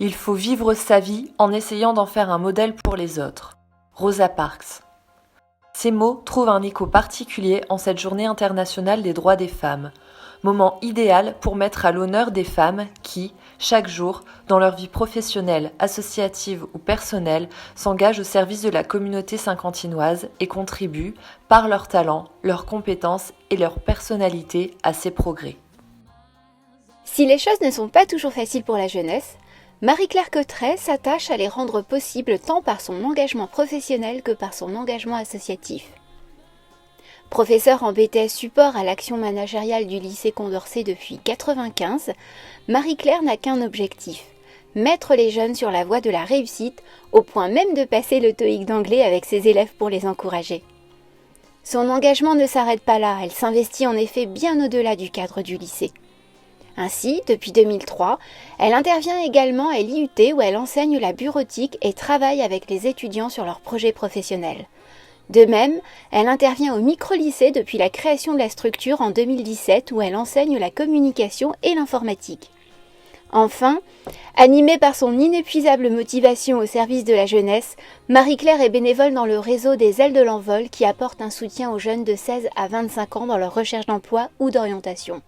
Il faut vivre sa vie en essayant d'en faire un modèle pour les autres. Rosa Parks. Ces mots trouvent un écho particulier en cette journée internationale des droits des femmes. Moment idéal pour mettre à l'honneur des femmes qui, chaque jour, dans leur vie professionnelle, associative ou personnelle, s'engagent au service de la communauté saint-quentinoise et contribuent, par leur talent, leurs compétences et leur personnalité, à ses progrès. Si les choses ne sont pas toujours faciles pour la jeunesse, Marie-Claire Cotret s'attache à les rendre possibles tant par son engagement professionnel que par son engagement associatif. Professeure en BTS support à l'action managériale du lycée Condorcet depuis 1995, Marie-Claire n'a qu'un objectif, mettre les jeunes sur la voie de la réussite, au point même de passer le TOEIC d'anglais avec ses élèves pour les encourager. Son engagement ne s'arrête pas là, elle s'investit en effet bien au-delà du cadre du lycée. Ainsi, depuis 2003, elle intervient également à l'IUT où elle enseigne la bureautique et travaille avec les étudiants sur leurs projets professionnels. De même, elle intervient au micro-lycée depuis la création de la structure en 2017 où elle enseigne la communication et l'informatique. Enfin, animée par son inépuisable motivation au service de la jeunesse, Marie-Claire est bénévole dans le réseau des Ailes de l'Envol qui apporte un soutien aux jeunes de 16 à 25 ans dans leur recherche d'emploi ou d'orientation.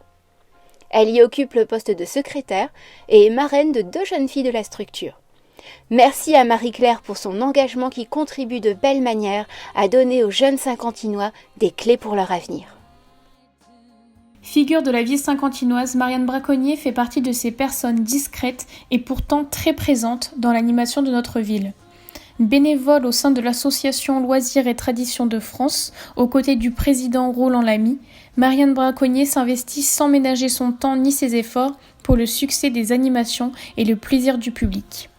Elle y occupe le poste de secrétaire et est marraine de 2 jeunes filles de la structure. Merci à Marie-Claire pour son engagement qui contribue de belle manière à donner aux jeunes Saint-Quentinois des clés pour leur avenir. Figure de la vie saint-quentinoise, Marianne Braconnier fait partie de ces personnes discrètes et pourtant très présentes dans l'animation de notre ville. Bénévole au sein de l'association Loisirs et Traditions de France, aux côtés du président Roland Lamy, Marianne Braconnier s'investit sans ménager son temps ni ses efforts pour le succès des animations et le plaisir du public.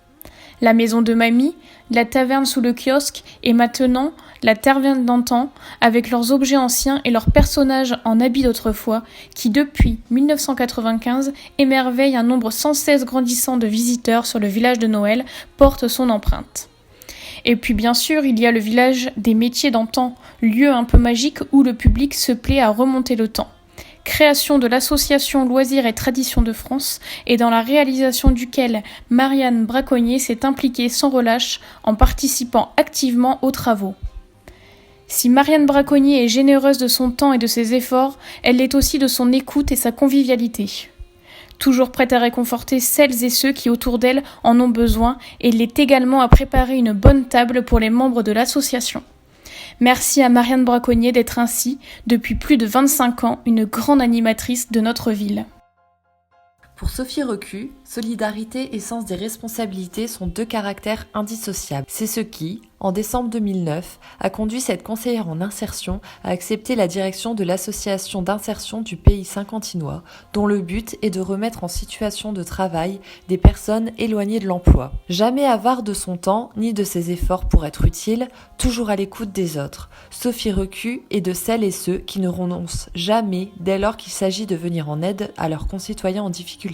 La maison de mamie, la taverne sous le kiosque et maintenant la taverne d'antan, avec leurs objets anciens et leurs personnages en habits d'autrefois, qui depuis 1995 émerveillent un nombre sans cesse grandissant de visiteurs sur le village de Noël, portent son empreinte. Et puis bien sûr, il y a le village des métiers d'antan, lieu un peu magique où le public se plaît à remonter le temps. Création de l'association Loisirs et Traditions de France et dans la réalisation duquel Marianne Braconnier s'est impliquée sans relâche en participant activement aux travaux. Si Marianne Braconnier est généreuse de son temps et de ses efforts, elle l'est aussi de son écoute et sa convivialité. Toujours prête à réconforter celles et ceux qui autour d'elle en ont besoin et l'est également à préparer une bonne table pour les membres de l'association. Merci à Marianne Braconnier d'être ainsi, depuis plus de 25 ans, une grande animatrice de notre ville. Pour Sophie Recu, solidarité et sens des responsabilités sont 2 caractères indissociables. C'est ce qui, en décembre 2009, a conduit cette conseillère en insertion à accepter la direction de l'association d'insertion du pays saint-quentinois, dont le but est de remettre en situation de travail des personnes éloignées de l'emploi. Jamais avare de son temps ni de ses efforts pour être utile, toujours à l'écoute des autres, Sophie Recu est de celles et ceux qui ne renoncent jamais dès lors qu'il s'agit de venir en aide à leurs concitoyens en difficulté.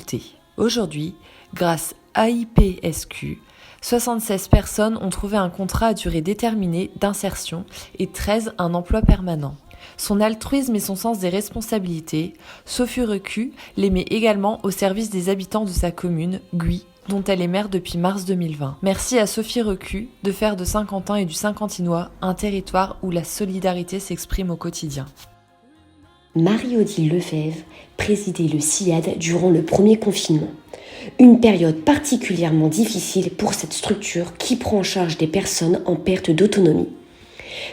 Aujourd'hui, grâce à IPSQ, 76 personnes ont trouvé un contrat à durée déterminée d'insertion et 13 un emploi permanent. Son altruisme et son sens des responsabilités, Sophie Recu les met également au service des habitants de sa commune, Guy, dont elle est maire depuis mars 2020. Merci à Sophie Recu de faire de Saint-Quentin et du Saint-Quentinois un territoire où la solidarité s'exprime au quotidien. Marie-Odile Lefebvre présidait le SIAD durant le premier confinement. Une période particulièrement difficile pour cette structure qui prend en charge des personnes en perte d'autonomie.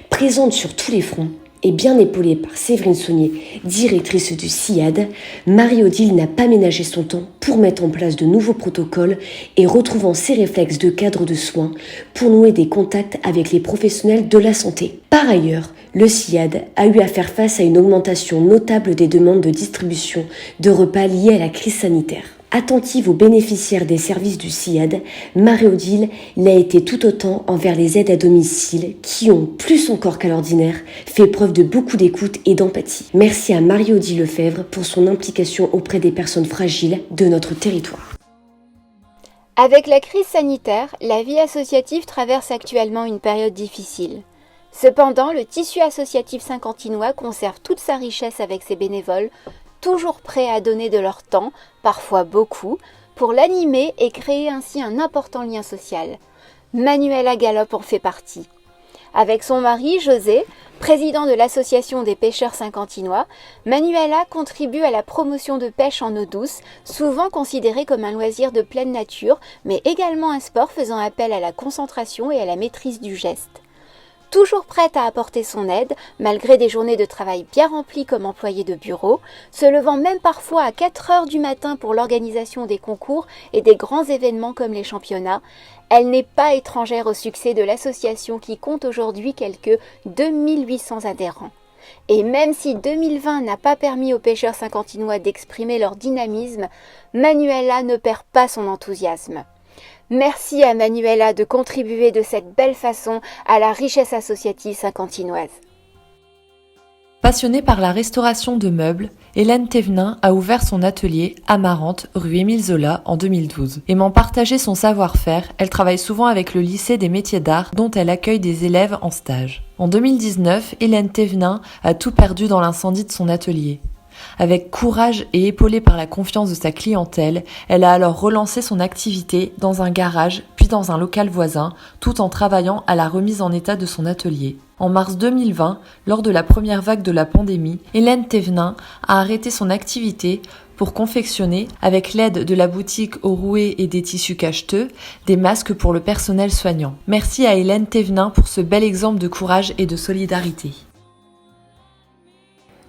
Présente sur tous les fronts et bien épaulée par Séverine Saunier, directrice du SIAD, Marie-Odile n'a pas ménagé son temps pour mettre en place de nouveaux protocoles et retrouvant ses réflexes de cadre de soins pour nouer des contacts avec les professionnels de la santé. Par ailleurs, le SIAD a eu à faire face à une augmentation notable des demandes de distribution de repas liées à la crise sanitaire. Attentive aux bénéficiaires des services du SIAD, Marie-Odile l'a été tout autant envers les aides à domicile qui ont, plus encore qu'à l'ordinaire, fait preuve de beaucoup d'écoute et d'empathie. Merci à Marie-Odile Lefebvre pour son implication auprès des personnes fragiles de notre territoire. Avec la crise sanitaire, la vie associative traverse actuellement une période difficile. Cependant, le tissu associatif saint-quentinois conserve toute sa richesse avec ses bénévoles, toujours prêts à donner de leur temps, parfois beaucoup, pour l'animer et créer ainsi un important lien social. Manuela Gallop en fait partie. Avec son mari, José, président de l'association des pêcheurs saint-quentinois, Manuela contribue à la promotion de pêche en eau douce, souvent considérée comme un loisir de pleine nature, mais également un sport faisant appel à la concentration et à la maîtrise du geste. Toujours prête à apporter son aide, malgré des journées de travail bien remplies comme employée de bureau, se levant même parfois à 4 heures du matin pour l'organisation des concours et des grands événements comme les championnats, elle n'est pas étrangère au succès de l'association qui compte aujourd'hui quelques 2800 adhérents. Et même si 2020 n'a pas permis aux pêcheurs saint-quentinois d'exprimer leur dynamisme, Manuela ne perd pas son enthousiasme. Merci à Manuela de contribuer de cette belle façon à la richesse associative saint-quentinoise. Passionnée par la restauration de meubles, Hélène Thévenin a ouvert son atelier Amarante, rue Émile Zola, en 2012. Aimant partager son savoir-faire, elle travaille souvent avec le lycée des métiers d'art dont elle accueille des élèves en stage. En 2019, Hélène Thévenin a tout perdu dans l'incendie de son atelier. Avec courage et épaulée par la confiance de sa clientèle, elle a alors relancé son activité dans un garage puis dans un local voisin, tout en travaillant à la remise en état de son atelier. En mars 2020, lors de la première vague de la pandémie, Hélène Thévenin a arrêté son activité pour confectionner, avec l'aide de la boutique aux rouets et des tissus cacheteux, des masques pour le personnel soignant. Merci à Hélène Thévenin pour ce bel exemple de courage et de solidarité.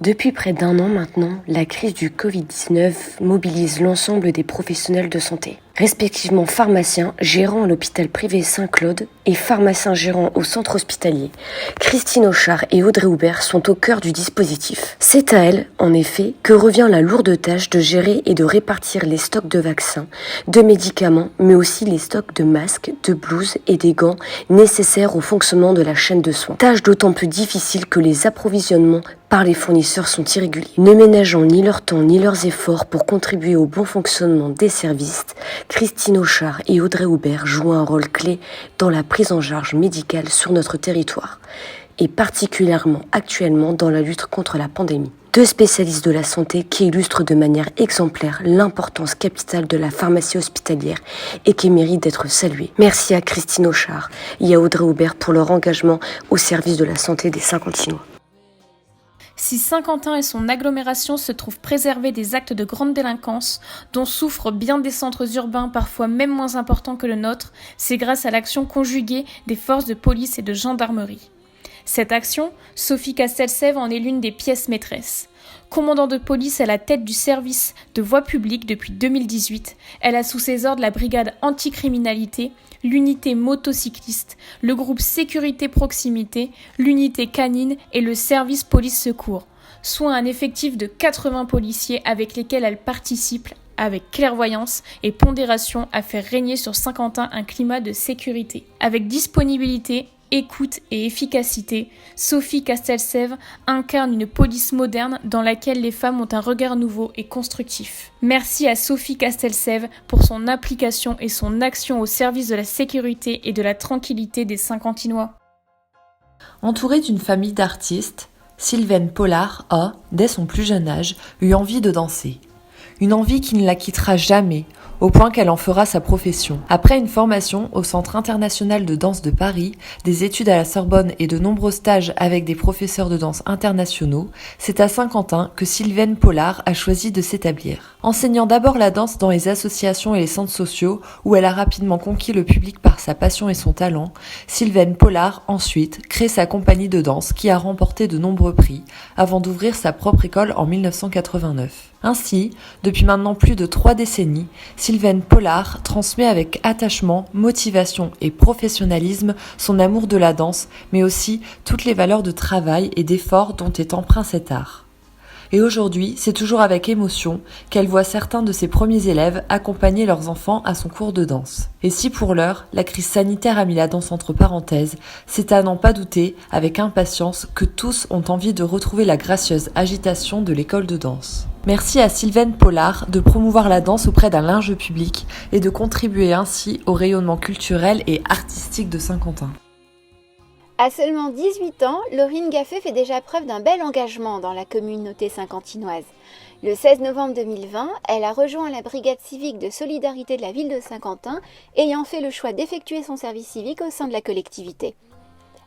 Depuis près d'1 an maintenant, la crise du Covid-19 mobilise l'ensemble des professionnels de santé, respectivement pharmaciens gérants à l'hôpital privé Saint-Claude et pharmaciens gérants au centre hospitalier. Christine Auchard et Audrey Houbert sont au cœur du dispositif. C'est à elles, en effet, que revient la lourde tâche de gérer et de répartir les stocks de vaccins, de médicaments, mais aussi les stocks de masques, de blouses et des gants nécessaires au fonctionnement de la chaîne de soins. Tâche d'autant plus difficile que les approvisionnements par les fournisseurs sont irréguliers. Ne ménageant ni leur temps ni leurs efforts pour contribuer au bon fonctionnement des services, Christine Auchard et Audrey Houbert jouent un rôle clé dans la prise en charge médicale sur notre territoire, et particulièrement actuellement dans la lutte contre la pandémie. 2 spécialistes de la santé qui illustrent de manière exemplaire l'importance capitale de la pharmacie hospitalière et qui méritent d'être salués. Merci à Christine Auchard et à Audrey Houbert pour leur engagement au service de la santé des Saint-Quentinois. Si Saint-Quentin et son agglomération se trouvent préservés des actes de grande délinquance, dont souffrent bien des centres urbains parfois même moins importants que le nôtre, c'est grâce à l'action conjuguée des forces de police et de gendarmerie. Cette action, Sophie Castelsève en est l'une des pièces maîtresses. Commandant de police à la tête du service de voie publique depuis 2018, elle a sous ses ordres la brigade anticriminalité, l'unité motocycliste, le groupe sécurité proximité, l'unité canine et le service police-secours, soit un effectif de 80 policiers avec lesquels elle participe avec clairvoyance et pondération à faire régner sur Saint-Quentin un climat de sécurité. Avec disponibilité, écoute et efficacité, Sophie Castelsève incarne une police moderne dans laquelle les femmes ont un regard nouveau et constructif. Merci à Sophie Castelsève pour son implication et son action au service de la sécurité et de la tranquillité des Saint-Quentinois. Entourée d'une famille d'artistes, Sylvaine Pollard a, dès son plus jeune âge, eu envie de danser. Une envie qui ne la quittera jamais, au point qu'elle en fera sa profession. Après une formation au Centre international de danse de Paris, des études à la Sorbonne et de nombreux stages avec des professeurs de danse internationaux, c'est à Saint-Quentin que Sylvaine Pollard a choisi de s'établir. Enseignant d'abord la danse dans les associations et les centres sociaux, où elle a rapidement conquis le public par sa passion et son talent, Sylvaine Pollard ensuite crée sa compagnie de danse qui a remporté de nombreux prix, avant d'ouvrir sa propre école en 1989. Ainsi, depuis maintenant plus de 3 décennies, Sylvaine Pollard transmet avec attachement, motivation et professionnalisme son amour de la danse, mais aussi toutes les valeurs de travail et d'effort dont est empreint cet art. Et aujourd'hui, c'est toujours avec émotion qu'elle voit certains de ses premiers élèves accompagner leurs enfants à son cours de danse. Et si pour l'heure, la crise sanitaire a mis la danse entre parenthèses, c'est à n'en pas douter, avec impatience, que tous ont envie de retrouver la gracieuse agitation de l'école de danse. Merci à Sylvaine Pollard de promouvoir la danse auprès d'un large public et de contribuer ainsi au rayonnement culturel et artistique de Saint-Quentin. À seulement 18 ans, Laurine Gaffet fait déjà preuve d'un bel engagement dans la communauté saint-quentinoise. Le 16 novembre 2020, elle a rejoint la brigade civique de solidarité de la ville de Saint-Quentin, ayant fait le choix d'effectuer son service civique au sein de la collectivité.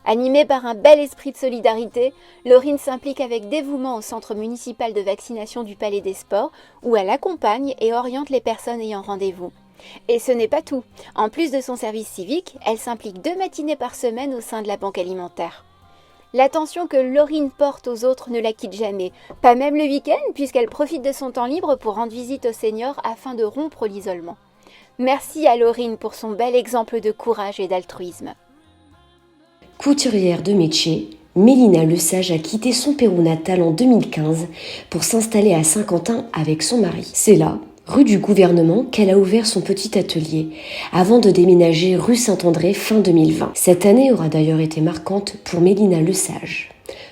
Animée par un bel esprit de solidarité, Laurine s'implique avec dévouement au centre municipal de vaccination du Palais des Sports, où elle accompagne et oriente les personnes ayant rendez-vous. Et ce n'est pas tout. En plus de son service civique, elle s'implique 2 matinées par semaine au sein de la banque alimentaire. L'attention que Laurine porte aux autres ne la quitte jamais, pas même le week-end, puisqu'elle profite de son temps libre pour rendre visite aux seniors afin de rompre l'isolement. Merci à Laurine pour son bel exemple de courage et d'altruisme. Couturière de métier, Mélina Lesage a quitté son Pérou natal en 2015 pour s'installer à Saint-Quentin avec son mari. C'est là, rue du Gouvernement, qu'elle a ouvert son petit atelier, avant de déménager rue Saint-André fin 2020. Cette année aura d'ailleurs été marquante pour Mélina Lesage.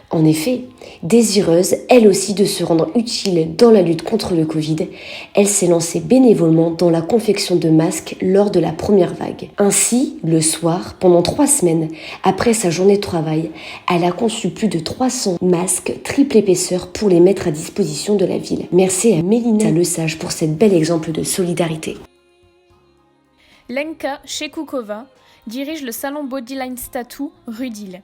En effet, désireuse elle aussi de se rendre utile dans la lutte contre le Covid, elle s'est lancée bénévolement dans la confection de masques lors de la première vague. Ainsi, le soir, pendant 3 semaines, après sa journée de travail, elle a conçu plus de 300 masques triple épaisseur pour les mettre à disposition de la ville. Merci à Mélina Lesage pour cet bel exemple de solidarité. Lenka Shekukova dirige le salon Bodyline Tattoo rue d'Ille.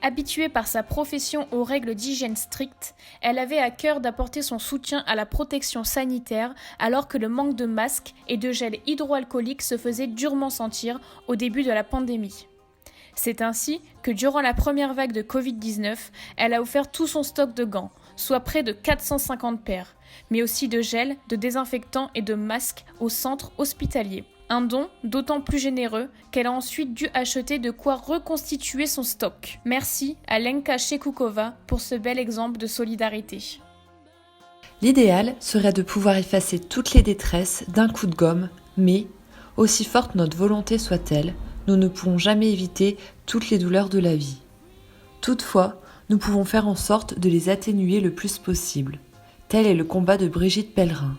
Habituée par sa profession aux règles d'hygiène strictes, elle avait à cœur d'apporter son soutien à la protection sanitaire alors que le manque de masques et de gel hydroalcoolique se faisait durement sentir au début de la pandémie. C'est ainsi que durant la première vague de Covid-19, elle a offert tout son stock de gants, soit près de 450 paires, mais aussi de gel, de désinfectants et de masques au centre hospitalier. Un don d'autant plus généreux qu'elle a ensuite dû acheter de quoi reconstituer son stock. Merci à Lenka Shekukova pour ce bel exemple de solidarité. L'idéal serait de pouvoir effacer toutes les détresses d'un coup de gomme, mais, aussi forte notre volonté soit-elle, nous ne pourrons jamais éviter toutes les douleurs de la vie. Toutefois, nous pouvons faire en sorte de les atténuer le plus possible. Tel est le combat de Brigitte Pellerin.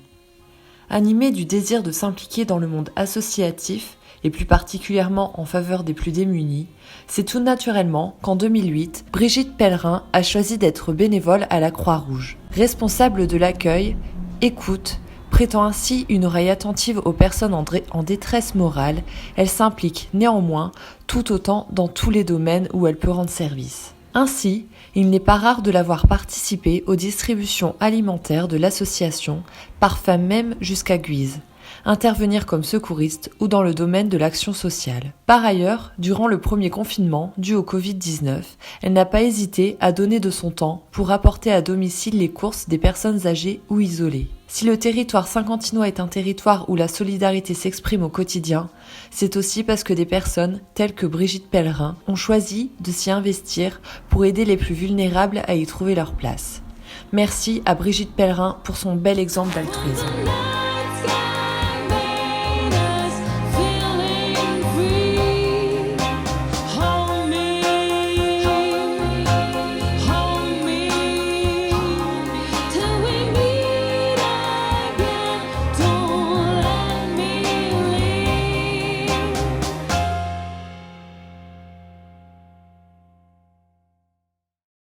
Animée du désir de s'impliquer dans le monde associatif, et plus particulièrement en faveur des plus démunis, c'est tout naturellement qu'en 2008, Brigitte Pellerin a choisi d'être bénévole à la Croix-Rouge. Responsable de l'accueil, écoute, prêtant ainsi une oreille attentive aux personnes en détresse morale, elle s'implique néanmoins tout autant dans tous les domaines où elle peut rendre service. Ainsi, il n'est pas rare de la voir participer aux distributions alimentaires de l'association, parfois même jusqu'à Guise, intervenir comme secouriste ou dans le domaine de l'action sociale. Par ailleurs, durant le premier confinement dû au Covid-19, elle n'a pas hésité à donner de son temps pour apporter à domicile les courses des personnes âgées ou isolées. Si le territoire saint-quentinois est un territoire où la solidarité s'exprime au quotidien, c'est aussi parce que des personnes, telles que Brigitte Pellerin, ont choisi de s'y investir pour aider les plus vulnérables à y trouver leur place. Merci à Brigitte Pellerin pour son bel exemple d'altruisme.